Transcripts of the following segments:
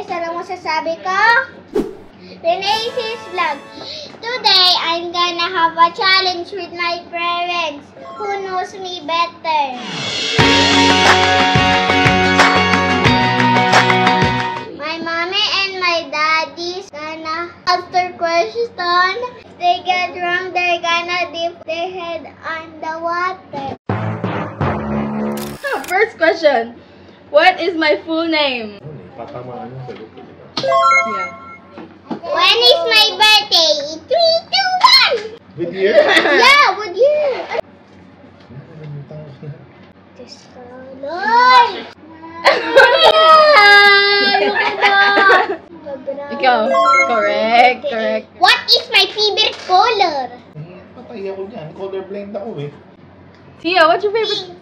guys, alam mo sasabi ko? Renee's Vlog. Today, I'm gonna have a challenge with my parents who knows me better. My mommy and my daddy's gonna answer question. If they get wrong, they're gonna dip their head on the water. First question. What is my full name? Tatamaan yung sagot ko, diba? Yeah. When is my birthday? 3, 2, 1! Good year? Yeah, good year! Diyos ko, Lord! Ikaw. Correct. Correct. What is my favorite color? Patay ako dyan. Colorblind ako eh. Tia, what's your favorite?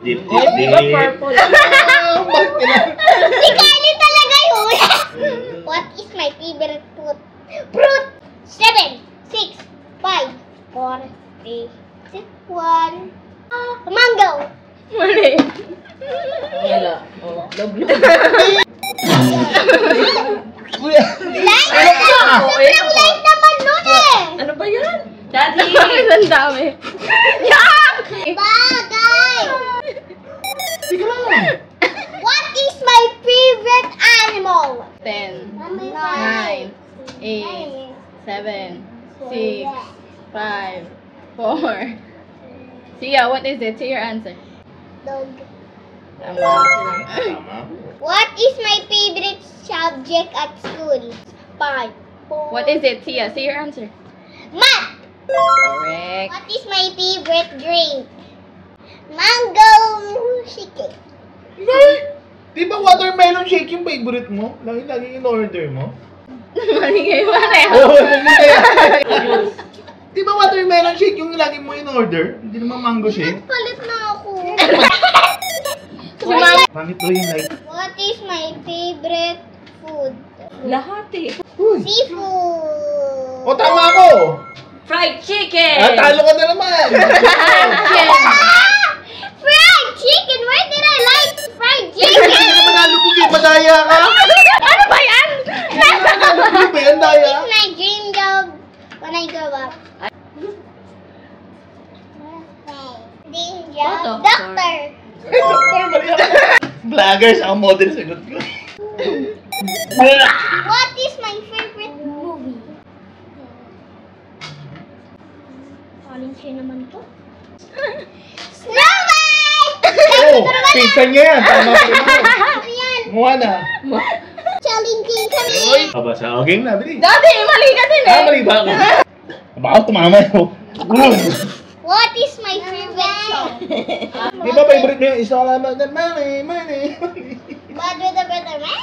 Deep. Purple. Si Kylie talaga yun! What is my favorite fruit? Fruit! 7, 6, 5, 4, 3, 2, 1. Mango! Mali. Wala. Oh, blue. Light! Sobrang light naman nun eh! Ano ba yan? Daddy! Ang dami. Yak! Bagay! What is my favorite animal? 10, 9, 8, 7, 6, 5, 4. Tia, what is it? Say your answer. Dog. Tama. Tama. What is my favorite subject at school? 5, 4. What is it, Tia? Say your answer. Math! Correct. What is my favorite drink? Mango shake. Di ba watermelon shake yung favorite mo? Lagi in-order mo? Mali kayo ba na Oo, di ba watermelon shake yung lagi mo in-order? Hindi naman mango shake? Palit na ako. Pangit to yung like. What is my favorite food? Lahat eh. Seafood. O, tama ako! Fried chicken! Talo ka na naman! Fried chicken! Where did I like fried chicken? Hindi ka naman nalubog eh! Madaya ka! Ano ba yan? Nalubog eh! Ang daya! What is my dream job when I grow up? Dream job? Doctor. Doktor, mali ako! Vloggers, ako model sagot ko. What is my favorite movie? Alin siya naman to? Snow White! Oh, pinsan niya yan! Tama pa rin ako. Ano yan? Moana. Challenging kami! Uy! Kabasa, o game na, bilis. Daddy, mali ka din eh. Mali ba ako? Baka tumama yun. What is my favorite song? Di ba favorite mo yung isa ka naman na money. Bad with a better man?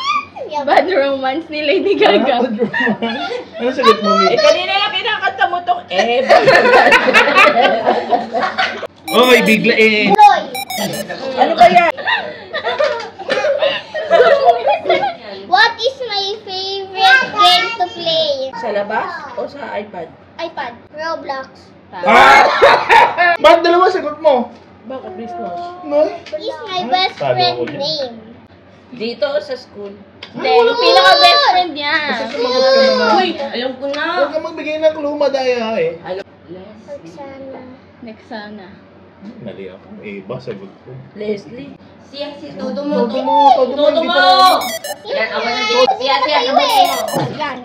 Yeah. Bad romance ni Lady Gaga. Ano sagot mo, Mi? Kanina lang kinakanta mo tong Oy, bigla eh. Boy! Ano ba yan? What is my favorite game to play? Sa labas o sa iPad? iPad. Roblox. Bakit dalawa sagot mo? Bakit business? No? What is my best Talo friend ako dyan. name? Dito o sa school? Hindi, yung pinaka-best friend niya. Sumagot ka naman. Uy, alam ko na. Huwag ka magbigay ng clue, madaya eh. Roxana. Next sana. Mali ako. Eh, ba sagot ko? Leslie. Siya, todo mo. Todo mo. Todo mo! Yan, ako na dito. Siya, sagot mo. Yan.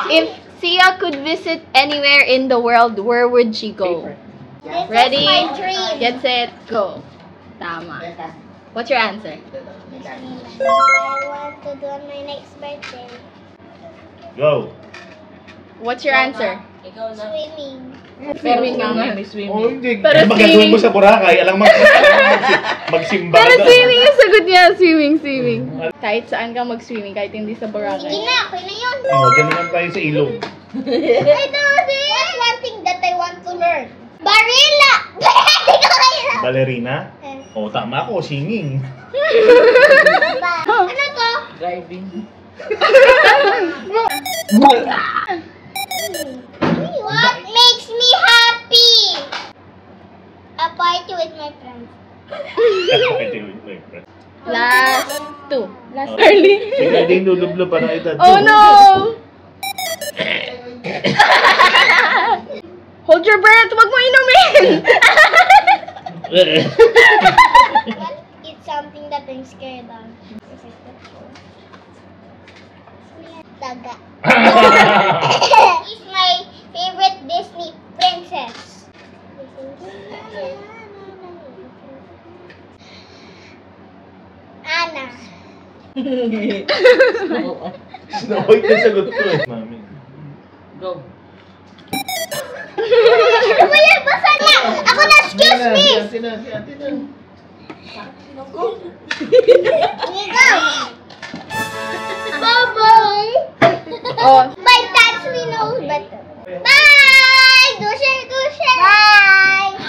If Sia could visit anywhere in the world, where would she go? This Ready? is my dream. Get set, go. Tama. What's your answer? I want to do on my next birthday. Go. What's your answer? Ikaw na. Swimming. Swimming Pero nga. may Oh, swimming. hindi. Pero Ano ba gagawin swimming- mo sa Boracay? Alam mo, magsimba Pero ka. swimming yung sagot niya. Swimming. Kahit saan ka mag-swimming, kahit hindi sa Sige Boracay. na, okay na yun. Oh, dyan naman tayo sa ilog. I know this. That's one thing that I want to learn. Barilla! Hindi ko kaya. Ballerina? Oh, tama ako. Singing. Ano to? Driving. What makes me happy? A party with my friends. Last 2. Last Charlie. Si Carly yung lulublo parang edad. Oh no! Hold your breath! Huwag mo inumin! What is something that I'm scared of? Daga. Is my favorite Disney princess. Anna. Snow White na sagot ko eh. Mami. Go. Ano ba yan? Basa na! Ako na, excuse me! Si ate na. Ikaw! Bye-bye! Oh, My touch me knows better. Bye! Dusher! Bye!